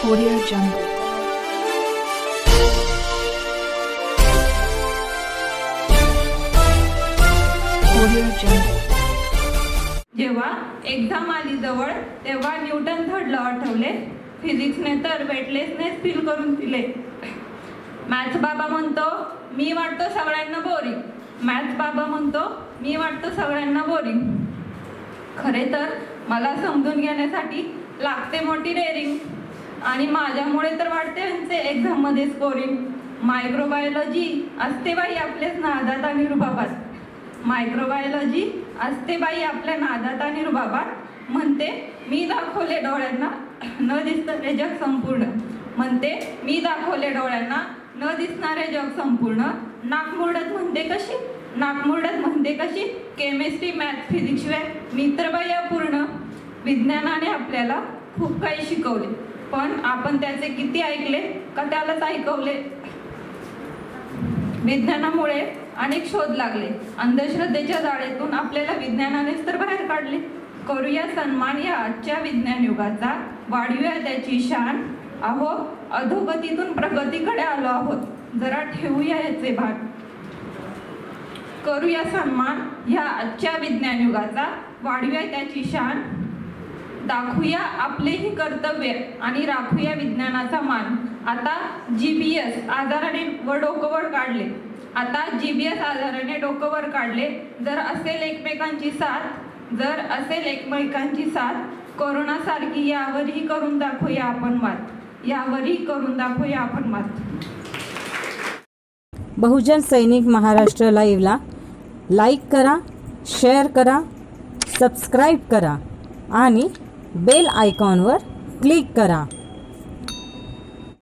Audio Jungle. Audio Jungle. जेव्हा exam आली जवळ तेव्हा न्यूटन थर्ड लॉ आठवले, फिजिक्सने तर वेटलेसनेस फील करून दिले. मॅथ्स बाबा म्हणतो मी वाटतो सगळ्यांना बोरिंग, मॅथ्स बाबा म्हणतो मी वाटतो सगळ्यांना बोरिंग. खरे तर मला समजून घेण्यासाठी लागते मोठी डेअरिंग, आणि माझ्यामुळे तर वाटते त्यांचे एक्झाममध्ये स्कोरिंग. मायक्रोबायोलॉजी असते बाई आपल्याच नादात आणि रुबाबात, मायक्रोबायोलॉजी असते बाई आपल्या नादात आणि रुबाबात. म्हणते मी दाखवले डोळ्यांना न दिसणारे जग संपूर्ण, म्हणते मी दाखवले डोळ्यांना न दिसणारे जग संपूर्ण. नाकमुरडत म्हणते कशी, नाकमुरडत म्हणते कशी, केमिस्ट्री मॅथ फिजिक्स शिवाय मित्र बाई अपूर्ण. विज्ञानाने आपल्याला खूप काही शिकवले, पण आपण त्याचे किती ऐकले का त्यालाच ऐकवले. विज्ञानामुळे अनेक शोध लागले, अंधश्रद्धेच्या जाळेतून आपल्याला विज्ञानानेच तर बाहेर काढले. करूया सन्मान या आजच्या विज्ञान युगाचा, वाढवूया त्याची शान. अहो अधोगतीतून प्रगतीकडे आलो आहोत, जरा ठेवूया याचे भान. करूया सन्मान ह्या आजच्या विज्ञान युगाचा, वाढवूया त्याची शान. दाखवूया आपलेही कर्तव्य आणि राखूया विज्ञानाचा मान. आता जीबीएस आजाराने डोकं वर काढले, आता जीबीएस आजाराने डोकं वर काढले. जर असेल एकमेकांची साथ, जर असेल एकमेकांची साथ, कोरोना सारखी यावरही करून दाखवूया आपण मात, यावरही करून दाखवूया आपण मात. बहुजन सैनिक महाराष्ट्र लाईव्हला लाईक करा, शेअर करा, सबस्क्राईब करा आणि बेल आयकॉनवर क्लिक करा.